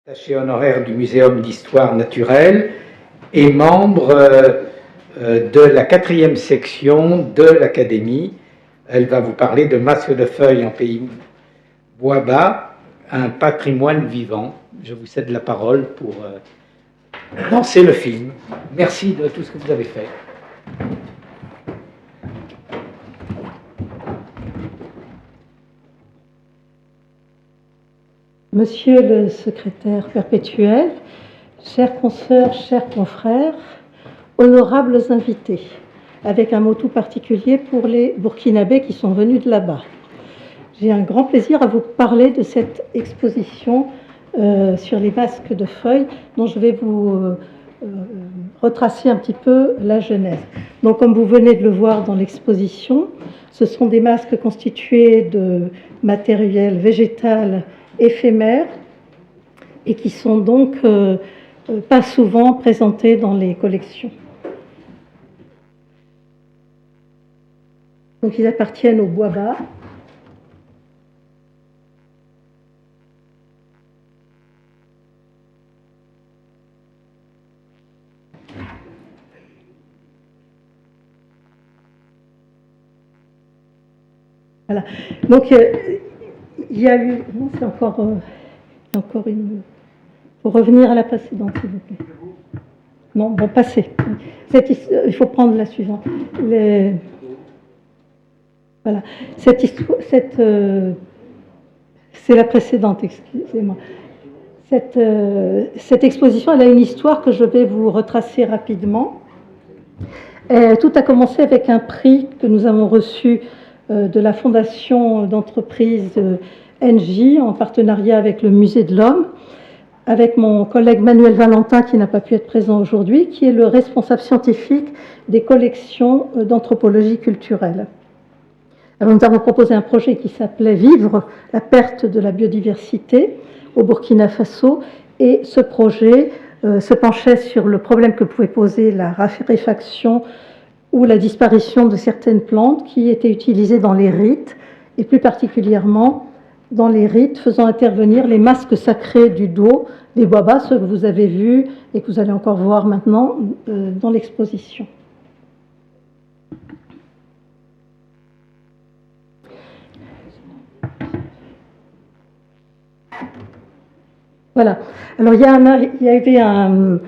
Attaché honoraire du Muséum d'Histoire Naturelle et membre de la 4e section de l'Académie. Elle va vous parler de Masques de feuilles en pays Bois-Bas, un patrimoine vivant. Je vous cède la parole pour lancer le film. Merci de tout ce que vous avez fait. Monsieur le secrétaire perpétuel, chères consoeurs, chers confrères, honorables invités, avec un mot tout particulier pour les Burkinabés qui sont venus de là-bas. J'ai un grand plaisir à vous parler de cette exposition sur les masques de feuilles dont je vais vous retracer un petit peu la genèse. Donc, comme vous venez de le voir dans l'exposition, ce sont des masques constitués de matériel végétal éphémères et qui sont donc pas souvent présentés dans les collections. Donc ils appartiennent au Bois-Bas. Voilà. Donc il y a eu... Non, c'est encore une... Pour revenir à la précédente, s'il vous plaît. Non, bon, passez. Il faut prendre la suivante. Voilà. C'est la précédente, excusez-moi. Cette exposition, elle a une histoire que je vais vous retracer rapidement. Tout a commencé avec un prix que nous avons reçu de la fondation d'entreprise NJ en partenariat avec le Musée de l'Homme, avec mon collègue Manuel Valentin qui n'a pas pu être présent aujourd'hui, qui est le responsable scientifique des collections d'anthropologie culturelle. Alors, nous avons proposé un projet qui s'appelait Vivre la perte de la biodiversité au Burkina Faso, et ce projet se penchait sur le problème que pouvait poser la raréfaction ou la disparition de certaines plantes qui étaient utilisées dans les rites, et plus particulièrement dans les rites faisant intervenir les masques sacrés du dos des Bois-Bas, ceux que vous avez vus et que vous allez encore voir maintenant dans l'exposition. Voilà. Alors il y avait un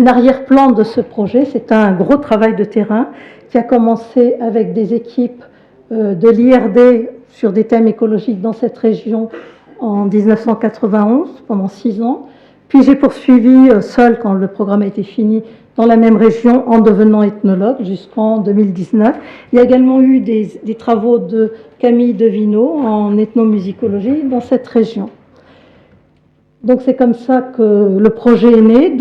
arrière-plan de ce projet. C'est un gros travail de terrain qui a commencé avec des équipes de l'IRD sur des thèmes écologiques dans cette région en 1991, pendant 6 ans. Puis j'ai poursuivi seul quand le programme a été fini dans la même région en devenant ethnologue jusqu'en 2019. Il y a également eu des travaux de Camille Devino en ethnomusicologie dans cette région. Donc c'est comme ça que le projet est né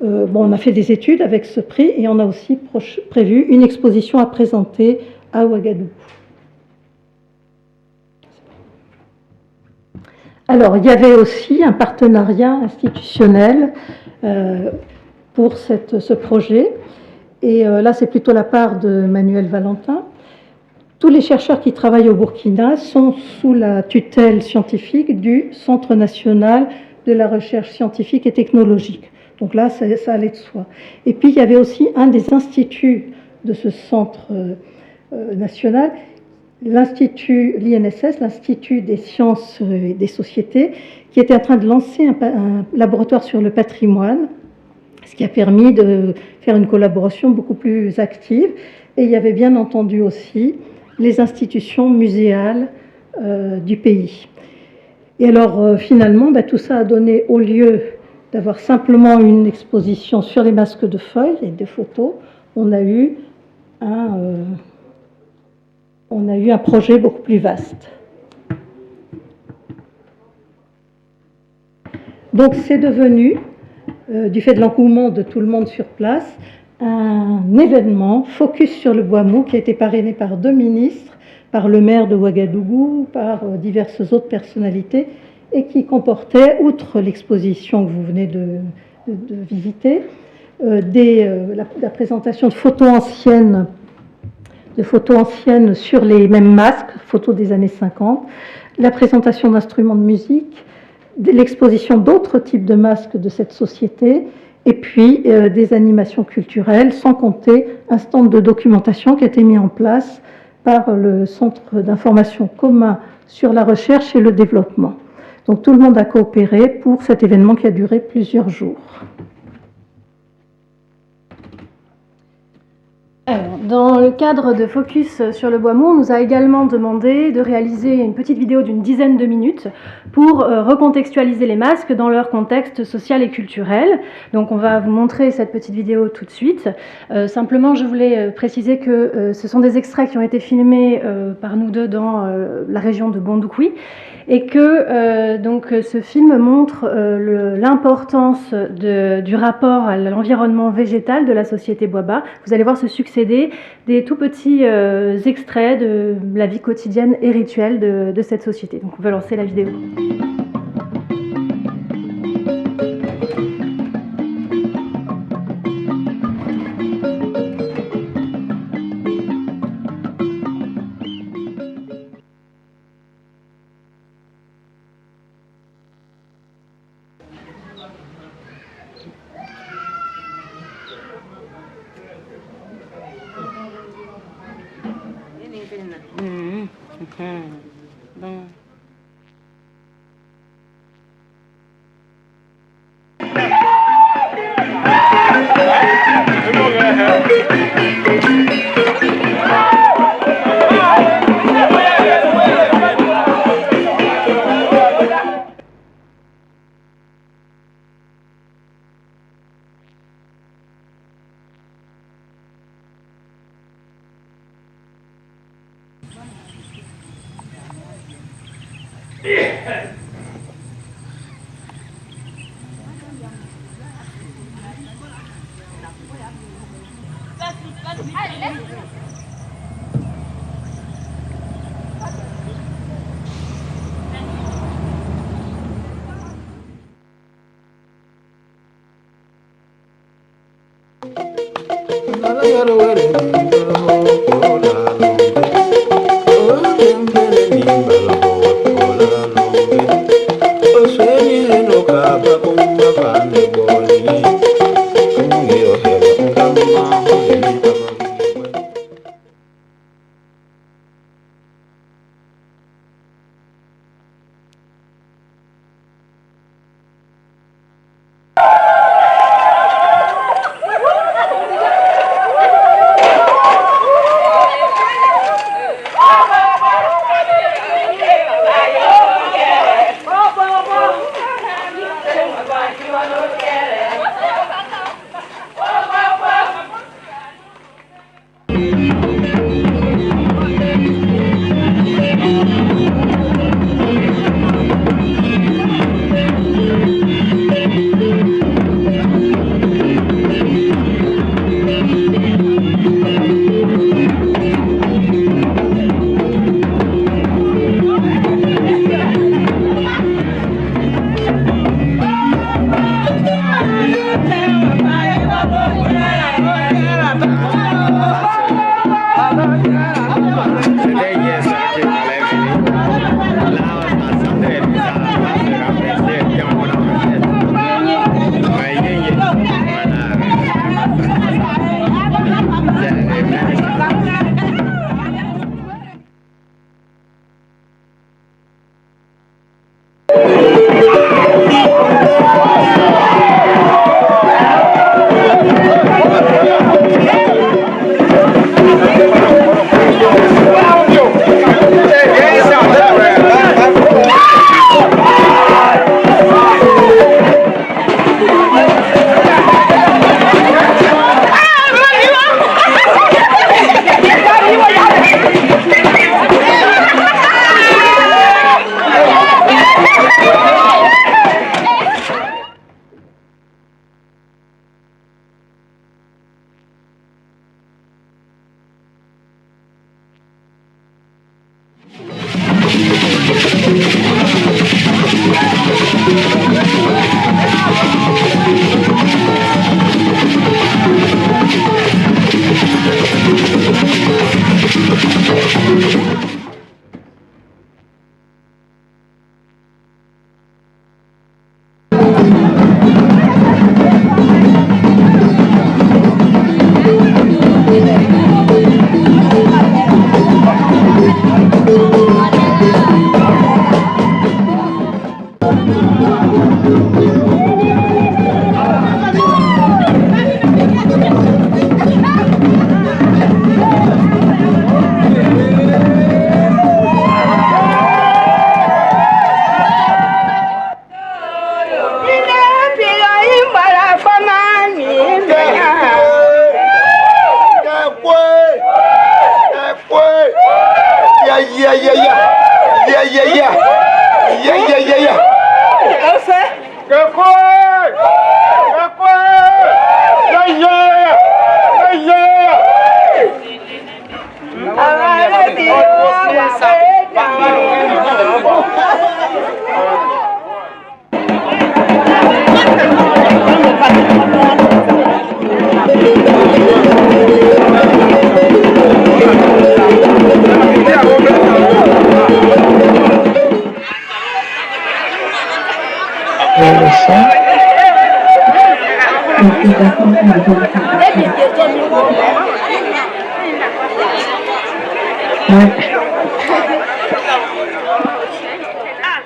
on a fait des études avec ce prix et on a aussi prévu une exposition à présenter à Ouagadougou. Alors, il y avait aussi un partenariat institutionnel pour ce projet. Et là, c'est plutôt la part de Manuel Valentin. Tous les chercheurs qui travaillent au Burkina sont sous la tutelle scientifique du Centre national de la recherche scientifique et technologique. Donc là, ça allait de soi. Et puis, il y avait aussi un des instituts de ce centre national, l'INSS, l'Institut des sciences et des sociétés, qui était en train de lancer un laboratoire sur le patrimoine, ce qui a permis de faire une collaboration beaucoup plus active. Et il y avait bien entendu aussi les institutions muséales du pays. Et alors, finalement, tout ça a donné, au lieu d'avoir simplement une exposition sur les masques de feuilles et des photos, on a eu un projet beaucoup plus vaste. Donc c'est devenu, du fait de l'engouement de tout le monde sur place, un événement focus sur le bois mou qui a été parrainé par 2 ministres, par le maire de Ouagadougou, par diverses autres personnalités, et qui comportait, outre l'exposition que vous venez de visiter, la présentation de photos anciennes sur les mêmes masques, photos des années 50, la présentation d'instruments de musique, l'exposition d'autres types de masques de cette société, et puis des animations culturelles, sans compter un stand de documentation qui a été mis en place par le Centre d'information commun sur la recherche et le développement. Donc tout le monde a coopéré pour cet événement qui a duré plusieurs jours. Alors, dans le cadre de Focus sur le bois mou, on nous a également demandé de réaliser une petite vidéo d'une dizaine de minutes pour recontextualiser les masques dans leur contexte social et culturel. Donc on va vous montrer cette petite vidéo tout de suite. Simplement, je voulais préciser que ce sont des extraits qui ont été filmés par nous deux dans la région de Bondoukouy, et que donc ce film montre l'importance du rapport à l'environnement végétal de la société Boaba. Vous allez voir se succéder des tout petits extraits de la vie quotidienne et rituelle de cette société. Donc on va lancer la vidéo.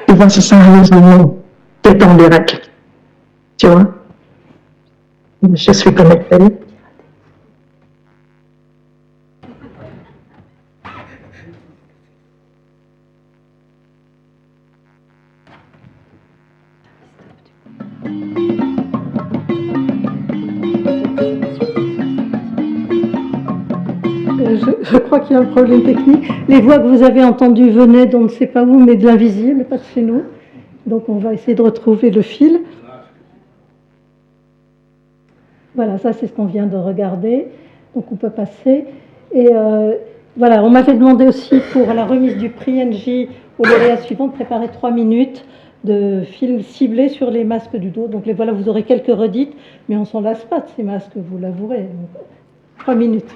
Il va se sérieusement détendre les règles. Tu vois? Je suis connectée. Je crois qu'il y a un problème technique. Les voix que vous avez entendues venaient d'on ne sait pas où, mais de l'invisible, pas de chez nous. Donc on va essayer de retrouver le fil. Voilà, ça c'est ce qu'on vient de regarder. Donc on peut passer. Et voilà, on m'avait demandé aussi pour la remise du prix NJ au lauréat suivant de préparer 3 minutes de film ciblé sur les masques du dos. Donc les voilà, vous aurez quelques redites, mais on s'en lasse pas de ces masques, vous l'avouerez. Donc, 3 minutes.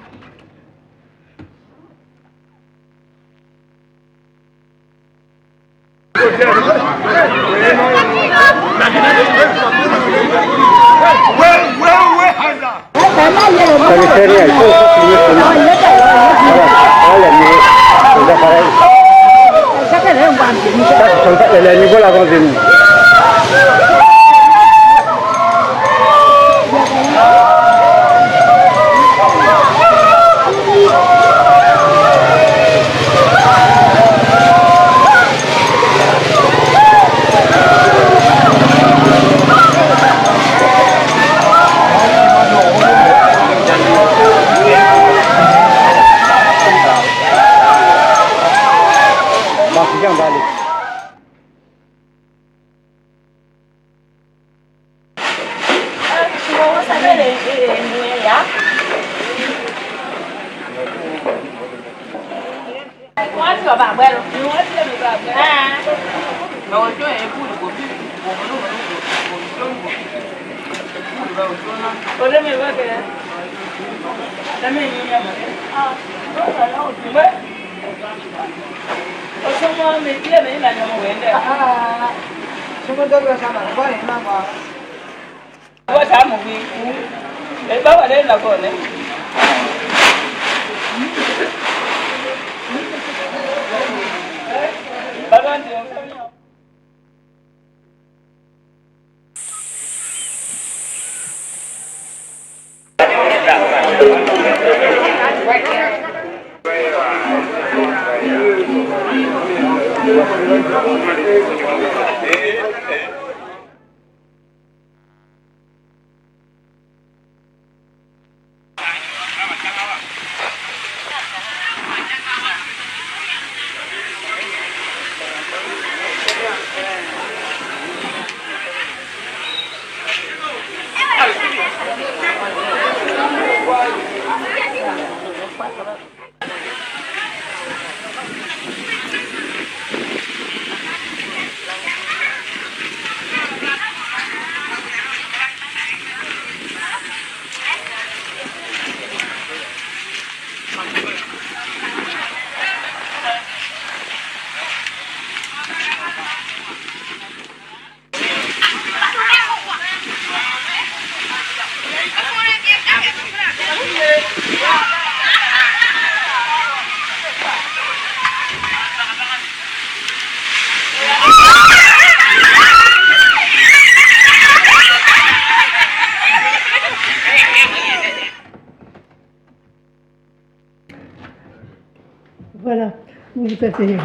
Voilà, vous avez...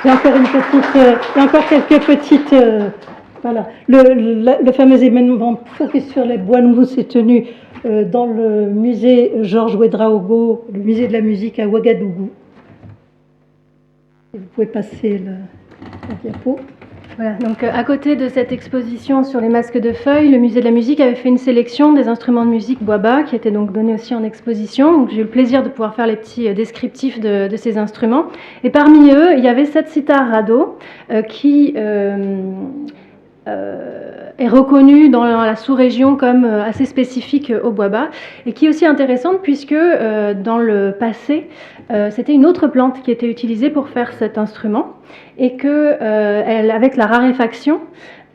J'ai encore une petite, il y a encore quelques petites, voilà. Le fameux événement Focus sur les bois nouveaux s'est tenu dans le musée Georges Ouedraogo, le musée de la musique à Ouagadougou. Et vous pouvez passer la diapo. Voilà, donc à côté de cette exposition sur les masques de feuilles, le musée de la musique avait fait une sélection des instruments de musique bois-bas qui étaient donc donnés aussi en exposition. Donc j'ai eu le plaisir de pouvoir faire les petits descriptifs de ces instruments. Et parmi eux, il y avait cette sitar Rado qui est reconnue dans la sous-région comme assez spécifique au bois-bas et qui est aussi intéressante puisque dans le passé, c'était une autre plante qui était utilisée pour faire cet instrument et que, avec la raréfaction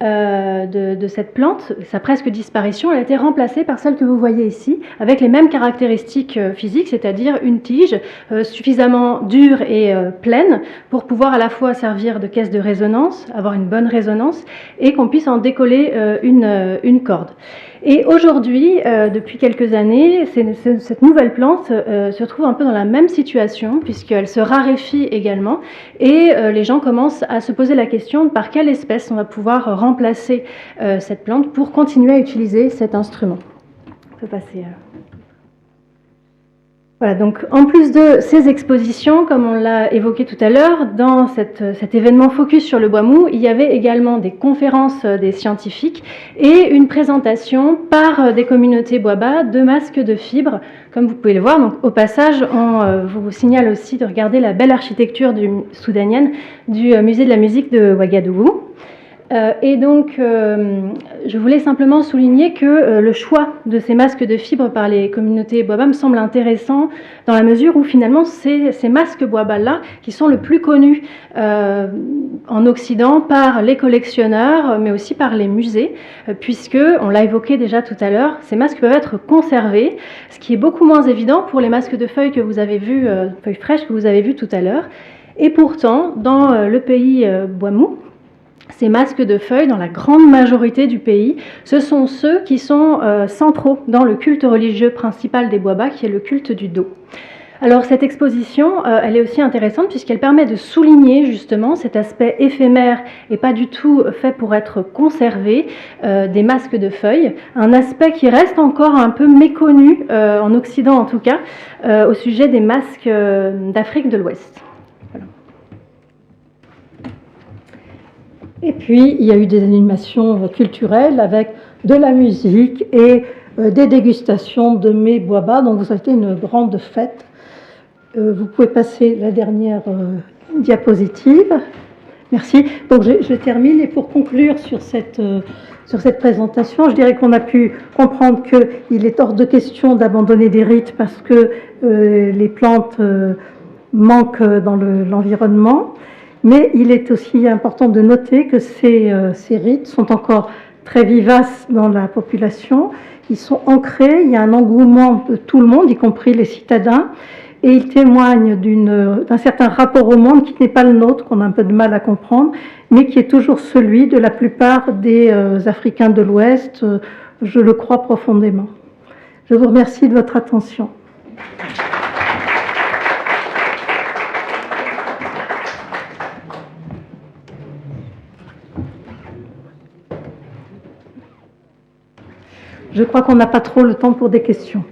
de cette plante, sa presque disparition, elle a été remplacée par celle que vous voyez ici, avec les mêmes caractéristiques physiques, c'est-à-dire une tige suffisamment dure et pleine pour pouvoir à la fois servir de caisse de résonance, avoir une bonne résonance, et qu'on puisse en décoller une corde. Et aujourd'hui, depuis quelques années, cette nouvelle plante se trouve un peu dans la même situation, puisqu'elle se raréfie également, et les gens commencent à se poser la question de par quelle espèce on va pouvoir remplacer cette plante pour continuer à utiliser cet instrument. On peut passer. Voilà, donc en plus de ces expositions, comme on l'a évoqué tout à l'heure, dans cet événement focus sur le bois mou, il y avait également des conférences des scientifiques et une présentation par des communautés bois-bas de masques de fibres, comme vous pouvez le voir. Donc, au passage, on vous signale aussi de regarder la belle architecture soudanienne du musée de la musique de Ouagadougou. Et donc, je voulais simplement souligner que le choix de ces masques de fibres par les communautés bois-bas me semble intéressant dans la mesure où finalement ces masques bois-bas-là, qui sont le plus connus en Occident par les collectionneurs, mais aussi par les musées, puisque, on l'a évoqué déjà tout à l'heure, ces masques peuvent être conservés, ce qui est beaucoup moins évident pour les masques de feuilles que vous avez vus, feuilles fraîches que vous avez vus tout à l'heure. Et pourtant, dans le pays bois mou, ces masques de feuilles, dans la grande majorité du pays, ce sont ceux qui sont centraux dans le culte religieux principal des bois-bas, qui est le culte du Do. Alors cette exposition, elle est aussi intéressante puisqu'elle permet de souligner justement cet aspect éphémère et pas du tout fait pour être conservé des masques de feuilles, un aspect qui reste encore un peu méconnu, en Occident en tout cas, au sujet des masques d'Afrique de l'Ouest. Et puis, il y a eu des animations culturelles avec de la musique et des dégustations de mets bois-bas. Donc, ça a été une grande fête. Vous pouvez passer la dernière diapositive. Merci. Donc, je termine. Et pour conclure sur cette présentation, je dirais qu'on a pu comprendre qu'il est hors de question d'abandonner des rites parce que les plantes manquent dans l'environnement. Mais il est aussi important de noter que ces rites sont encore très vivaces dans la population. Ils sont ancrés, il y a un engouement de tout le monde, y compris les citadins, et ils témoignent d'un certain rapport au monde qui n'est pas le nôtre, qu'on a un peu de mal à comprendre, mais qui est toujours celui de la plupart des Africains de l'Ouest, je le crois profondément. Je vous remercie de votre attention. Je crois qu'on n'a pas trop le temps pour des questions.